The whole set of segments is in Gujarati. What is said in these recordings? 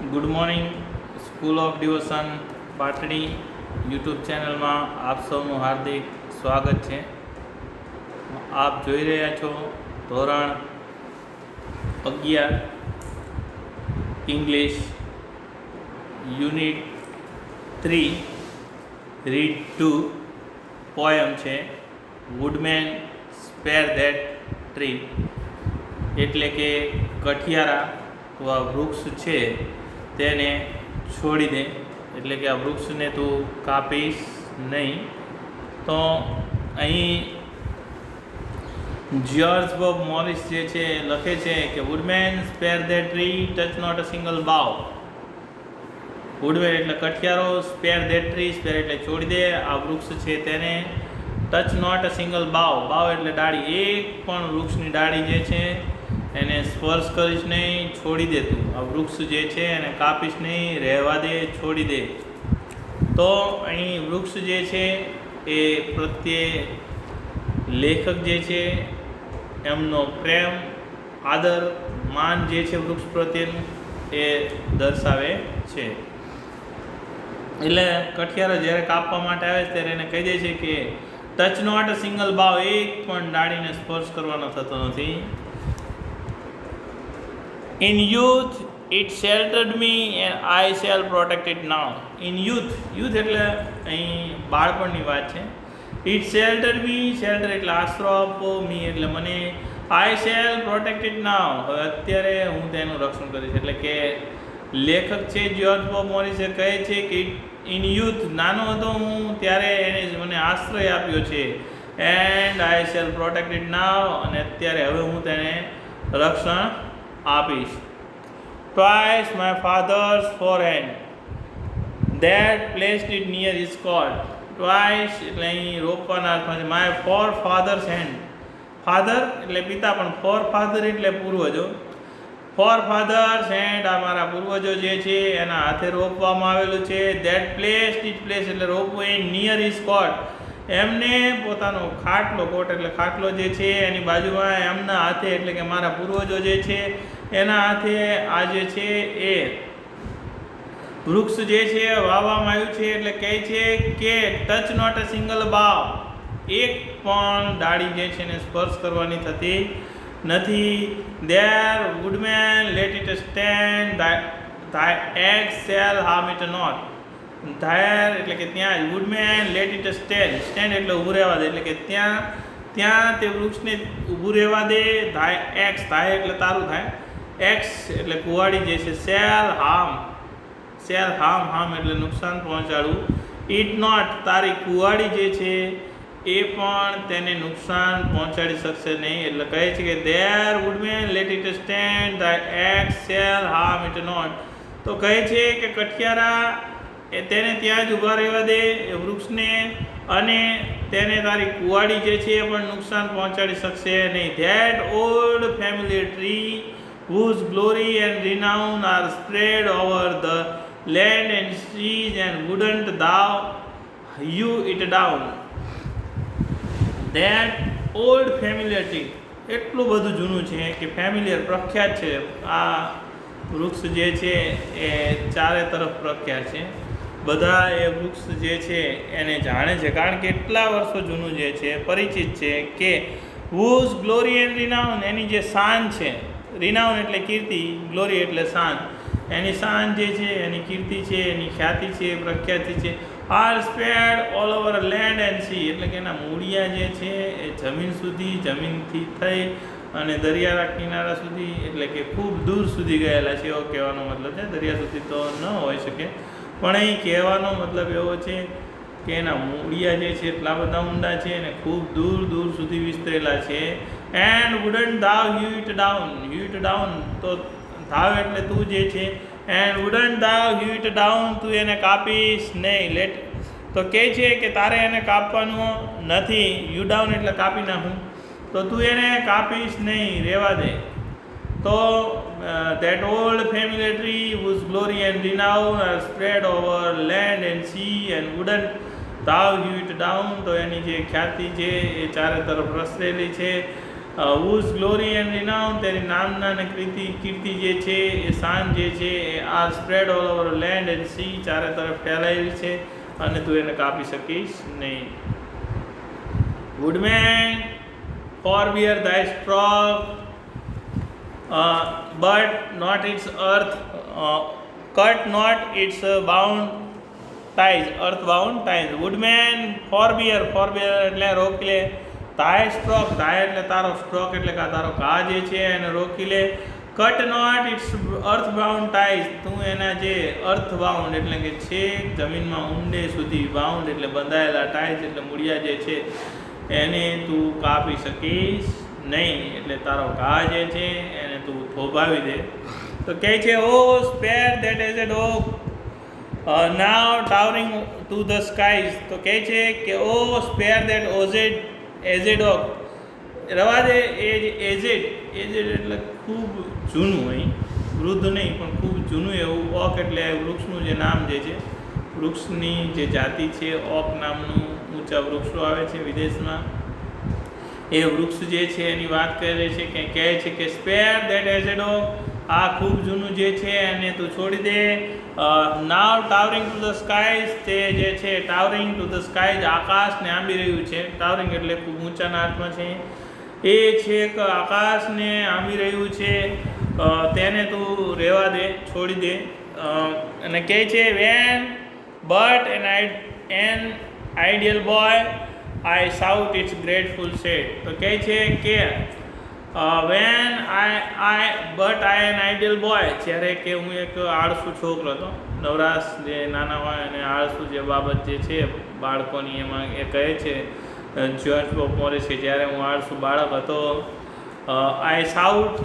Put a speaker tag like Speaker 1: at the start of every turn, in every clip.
Speaker 1: Good morning. School of devotion Patdi YouTube ચેનલમાં આપ સૌનું હાર્દિક સ્વાગત છે. આપ જોઈ રહ્યા છો ધોરણ 11 ઇંગ્લિશ યુનિટ 3 રીડ 2 પોયમ છે વુડમેન સ્પેર ધેટ ટ્રી, એટલે કે કઠિયારા તો આ વૃક્ષ છે તેને છોડી દે, એટલે કે આ વૃક્ષને તું કાપીશ નહીં. તો અહીં જ્યોર્જ બોબ મોરિસ જે છે લખે છે કે woodman spare that tree, touch not a single bough. Woodman એટલે કઠિયારો, સ્પેર ધેટ ટ્રી, સ્પેર એટલે છોડી દે, આ વૃક્ષ છે તેને, touch not a single bough, bough એટલે ડાળી, એક પણ વૃક્ષની ડાળી જે છે એને સ્પર્શ કરીશ નહીં, છોડી દે તું. આ વૃક્ષ જે છે એને કાપીશ નહીં, રહેવા દે, છોડી દે. તો અહીં વૃક્ષ જે છે એ પ્રત્યે લેખક જે છે એમનો પ્રેમ, આદર, માન જે છે વૃક્ષ પ્રત્યેનું એ દર્શાવે છે. એટલે કઠિયારો જ્યારે કાપવા માટે આવે છે ત્યારે એને કહી દે છે કે ટચ નોટ અ સિંગલ બાવ, એક પણ ડાળીને સ્પર્શ કરવાનો થતો નથી. In youth it sheltered me and I shall protect it now. In youth, youth એટલે અહીં બાળપણની વાત છે. It sheltered me, shelter એટલે આશરો આપવો, me એટલે મને, I shall protect it now, હવે અત્યારે હું તેનું રક્ષણ કરીશ. એટલે કે લેખક છે જ્યોર્જ બોબ મોરિસે કહે છે કે ઇન યુથ, નાનો હતો હું ત્યારે એને મને આશ્રય આપ્યો છે, and I shell protect it નાવ, અને અત્યારે હવે હું તેને રક્ષણ આપીશ. Twice my father's forehand that placed it near his cot. Twice એટલે અહીં રોપવાના અર્થમાં છે. My forefather's hand, ફાધર એટલે પિતા, પણ forefather એટલે પૂર્વજો. forefather's hand આ મારા પૂર્વજો જે છે એના હાથે રોપવામાં આવેલું છે. that placed it, place એટલે રોપવું, એ near his cot એમને પોતાનો ખાટલો, કોટ એટલે ખાટલો જે છે એની બાજુમાં એમના હાથે, એટલે કે મારા પૂર્વજો જે છે એના હાથે આ જે છે એ વૃક્ષ જે છે વાવવામાં આવ્યું છે. એટલે કહે છે કે ટચ નોટ અ સિંગલ બાવ, એક પણ ડાળી જે છે એને સ્પર્શ કરવાની થતી નથી. There woodman let it stand, thy eggs shall harm it not. There એટલે કે ત્યાં, woodman let it stand, stand એટલે ઊભું રહેવા દે, એટલે કે ત્યાં તે વૃક્ષને ઊભું રહેવા દે. thy eggs, thy એટલે તારું થાય, એક્સ એટલે કુવાડી જે છે, શેલ હાર્મ, શેલ હાર્મ એટલે નુકસાન પહોંચાડવું. ઇટ નોટ તારી કુવાડી જે છે એ પણ તેને નુકસાન પહોંચાડી શકશે નહીં. એટલે કહે છે કે there woodman let it stand, the axe shall harm it not. તો કહે છે કે કઠિયારા એ તેને ત્યાં જ ઊભા રહેવા દે એ વૃક્ષને, અને તેને તારી કુવાડી જે છે એ પણ નુકસાન પહોંચાડી શકશે નહીં. That old family tree whose glory and renown are spread over the land and seas, and wouldn't thou hew it down. That old familiar tree, એટલું બધું જૂનું છે કે ફેમિલિયર પ્રખ્યાત છે. આ વૃક્ષ જે છે એ ચારે તરફ પ્રખ્યાત છે. બધા એ વૃક્ષ જે છે એને જાણે છે, કારણ કે એટલા વર્ષો જૂનું જે છે, પરિચિત છે. કે whose glory and renown, એની જે શાન છે, રિનાઉન એટલે કીર્તિ, ગ્લોરી એટલે શાન, એની શાન જે છે, એની કીર્તિ છે, એની ખ્યાતિ છે, પ્રખ્યાતિ છે. Are spread all over land and sea, એટલે કે એના મૂળિયા જે છે એ જમીન સુધી, જમીનથી થઈ અને દરિયાના કિનારા સુધી, એટલે કે ખૂબ દૂર સુધી ગયેલા છે, એવો કહેવાનો મતલબ છે. દરિયા સુધી તો ન હોઈ શકે, પણ અહીં કહેવાનો મતલબ એવો છે કે એના મૂળિયા જે છે એટલા બધા ઊંડા છે અને ખૂબ દૂર દૂર સુધી વિસ્તરેલા છે. And wouldn't thou hew it down, hew it down તો thou એટલે તું જે છે, and wouldn't thou hew it down, તું એને કાપીશ નહીં. લેટ તો કહે છે કે તારે એને કાપવાનું નથી, યુ ડાઉન એટલે કાપી નાખું, તો તું એને કાપીશ નહીં, રહેવા દે. તો that old family tree whose glory and renown are spread over land and sea, and wouldn't thou hew it down, તો એની જે ખ્યાતિ છે એ ચારે તરફ પ્રસરેલી છે, whose glory and renown, તેની નામના અને કીર્તિ જે છે એ શાન જે છે એ are spread all over land and sea, ચારે તરફ ફેલાયેલી છે અને તું એને કાપી શકીશ નહીં. Woodman forbear thy stroke, but not its earth, cut not its bound ties, earth-bound ties. Woodman forbear એટલે રોકી લે. thy stroke, thy એટલે તારો, stroke એટલે તારો ઘા જે છે એને રોકી લે. cut not its earth-bound ties, તું એના જે earth-bound એટલે કે છે જમીનમાં ઊંડે સુધી, bound એટલે બંધાયેલા, ties એટલે મૂળિયા જે છે એને તું કાપી શકીશ નહીં. એટલે તારો ઘા જે છે એને તું થોભાવી દે. તો કહે છે O spare that aged oak now towering to the skies. તો કહે છે કે O spare that aged oak, રવા દે એઝેડ એટલે ખૂબ જૂનું, અહીં વૃદ્ધ નહીં પણ ખૂબ જૂનું એવું. ઓક એટલે વૃક્ષનું જે નામ જે છે, વૃક્ષની જે જાતિ છે ઓક નામનું, ઊંચા વૃક્ષો આવે છે વિદેશમાં, એ વૃક્ષ જે છે એની વાત કરે છે કે કહે છે કે સ્પેર ધેટ એઝેડ ઓક, આ ખૂબ જૂનું જે છે એને તું છોડી દે. નાવ ટાવરિંગ ટુ ધ સ્કાઈઝ, તે જે છે ટાવરિંગ ટુ ધ સ્કાઈઝ આકાશને આંબી રહ્યું છે. ટાવરિંગ એટલે ખૂબ ઊંચાના અર્થમાં છે, એ છે કે આકાશને આંબી રહ્યું છે, તેને તું રહેવા દે, છોડી દે. અને કહે છે when but an ideal boy I shout it's grateful sad. તો કહે છે કે when but I an ideal boy, જ્યારે કે હું એક આળસુ છોકરો હતો. નવરાશ જે નાના હોય અને આળસુ જે બાબત જે છે બાળકોની, એમાં એ કહે છે જ્યોર્જ બોબ મોરિસ કે જ્યારે હું આળસુ બાળક હતો, આઈ શાઉટ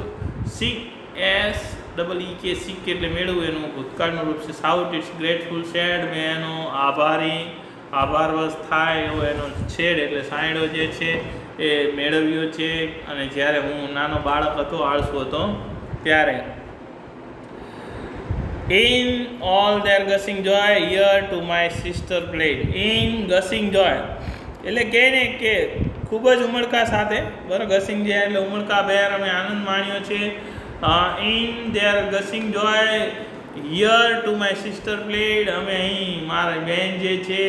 Speaker 1: સીક SEEK, સીક એટલે મેળવું, એનું ભૂતકાળનું રૂપ છે. શાઉટ ઇટ્સ ગ્રેટફુલ સેડ, મેં એનો આભારવશ થાય એવો એનો છેડ એટલે સાયડો જે છે એ મેળવ્યો છે. અને જ્યારે હું નાનો બાળક હતો, આળસુ હતો ત્યારે. In all their gushing joy, here to my sister played. In gushing joy એટલે કહે ને કે ખૂબ જ ઉમળકા સાથે, બરાબર, ગસિંગ જે એટલે ઉમળકા બહેર અમે આનંદ માણ્યો છે. In their gushing joy, here too my sister played, અમે અહીં મારી બહેન જે છે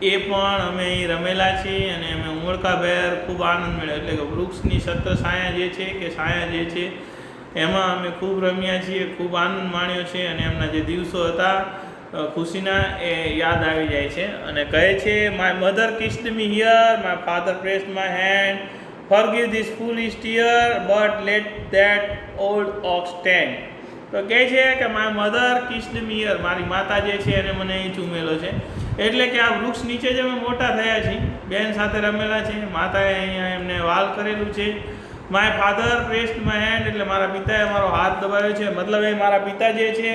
Speaker 1: એ પણ અમે અહીં રમેલા છીએ અને અમે ઉમળકાભેર ખૂબ આનંદ મેળવ્યો. એટલે કે વૃક્ષની સત્ર છાયા જે છે કે છાયા જે છે એમાં અમે ખૂબ રમ્યા છીએ, ખૂબ આનંદ માણ્યો છે. અને એમના જે દિવસો હતા ખુશીના એ યાદ આવી જાય છે. અને કહે છે my mother kissed me here, my father pressed my hand, forgive this foolish tear, but let that old oak stand. તો કહે છે કે my mother kissed me here, મારી માતા જે છે એને મને અહીં ચૂમેલો છે. એટલે કે આ વૃક્ષ નીચે જ અમે મોટા થયા છીએ, બેન સાથે રમેલા છે, માતાએ અહીંયા એમને વાલ કરેલું છે. My father pressed my hand એટલે મારા પિતાએ મારો હાથ દબાવ્યો છે. મતલબ એ મારા પિતા જે છે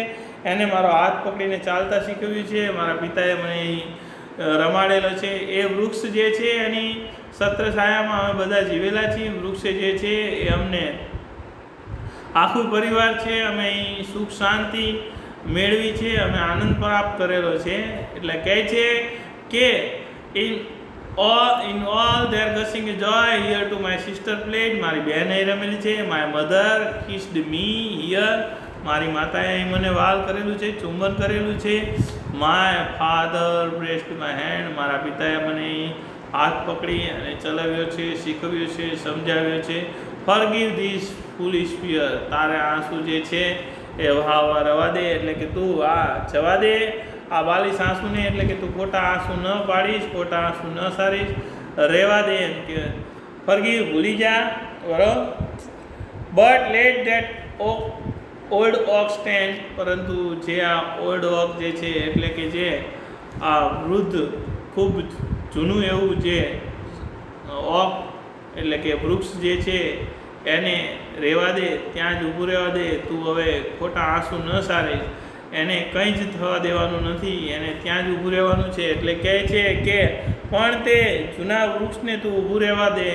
Speaker 1: એને મારો હાથ પકડીને ચાલતા શીખવ્યું છે, મારા પિતાએ મને રમાડેલો છે. એ વૃક્ષ જે છે એની સત્ર છાયામાં અમે બધા જીવેલા છીએ. વૃક્ષ જે છે એ અમને આખું પરિવાર છે, અમે અહીં સુખ શાંતિ મેળવી છે, અમે આનંદ પ્રાપ્ત કરેલો છે. એટલે કહે છે કે in all their gushing joy, here to my sister played, મારી બહેન અહીં રમેલી છે. My mother kissed me here, મારી માતાએ અહીં મને વાલ કરેલું છે, ચુંબન કરેલું છે. My father pressed my hand, મારા પિતાએ મને હાથ પકડી અને ચલાવ્યો છે, શીખવ્યો છે, સમજાવ્યો છે. ફોરગીવ ધીસ ફૂલિશ ફિયર, તારે આંસુ જે છે એ વહાવા રવા દે, એટલે કે તું આ જવા દે આ બાલીસ આંસુને, એટલે કે તું ખોટા આંસુ ન પાડીશ, ખોટા આંસુ ન સારીશ, રહેવા દે એમ કે ફોરગીવ ભૂલી જા, બરાબર. But let that old oak stand, પરંતુ જે આ ઓલ્ડ ઓક જે છે એટલે કે જે આ વૃદ્ધ ખૂબ જૂનું એવું જે ઓક એટલે કે વૃક્ષ જે છે એને રહેવા દે, ત્યાં જ ઊભું રહેવા દે. તું હવે ખોટા આંસુ ન સારીશ, એને કંઈ જ થવા દેવાનું નથી, એને ત્યાં જ ઊભું રહેવાનું છે. એટલે કહે છે કે પણ તે જૂના વૃક્ષને તું ઊભું રહેવા દે.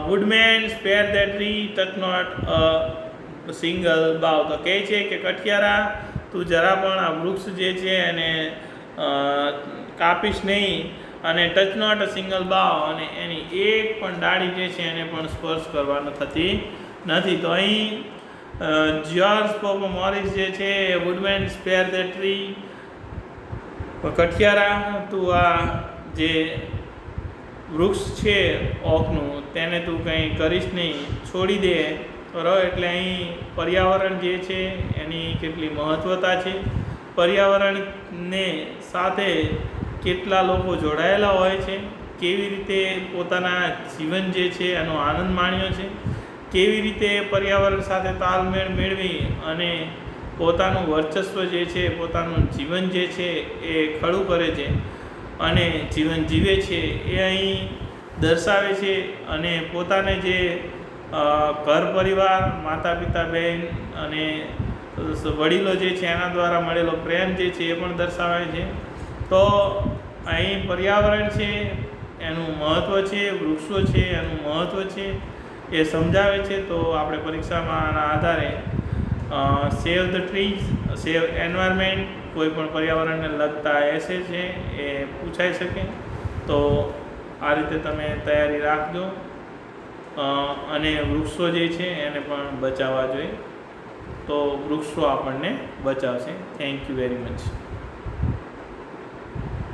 Speaker 1: Woodman spare that tree, touch not single bough. તો કહે છે કે કઠિયારા તું જરા પણ આ વૃક્ષ જે છે એને કાપીશ નહીં, અને ટચ નોટ અ સિંગલ બાવ, અને એની એક પણ ડાળી જે છે એને પણ સ્પર્શ કરવાનું થતી નથી. તો અહીં જ્યોર્જ પોપો મોરિસ જે છે એ વુડમેન સ્પેર ધ ટ્રી, કઠિયારા તું આ જે વૃક્ષ છે ઓકનું તેને તું કંઈ કરીશ નહીં, છોડી દે. બરાબર, એટલે અહીં પર્યાવરણ જે છે એની કેટલી મહત્ત્વતા છે, પર્યાવરણને સાથે કેટલા લોકો જોડાયેલા હોય છે, કેવી રીતે પોતાના જીવન જે છે એનો આનંદ માણ્યો છે, કેવી રીતે પર્યાવરણ સાથે તાલમેળ મેળવી અને પોતાનું વર્ચસ્વ જે છે, પોતાનું જીવન જે છે એ ખડું કરે છે અને જીવન જીવે છે એ અહીં દર્શાવે છે. અને પોતાને જે ઘર પરિવાર, માતા પિતા, બહેન અને વડીલો જે છે એના દ્વારા મળેલો પ્રેમ જે છે એ પણ દર્શાવે છે. તો અહીં પર્યાવરણ છે એનું મહત્ત્વ છે, વૃક્ષો છે એનું મહત્ત્વ છે એ સમજાવે છે. તો આપણે પરીક્ષામાં આના આધારે સેવ ધ ટ્રીઝ, સેવ એન્વાયરમેન્ટ, કોઈ પણ પર્યાવરણને લગતા એસે છે એ પૂછાઈ શકે. તો આ રીતે તમે તૈયારી રાખજો અને વૃક્ષો જે છે એને પણ બચાવવા જોઈએ. તો વૃક્ષો આપણને બચાવશે. Thank you very much.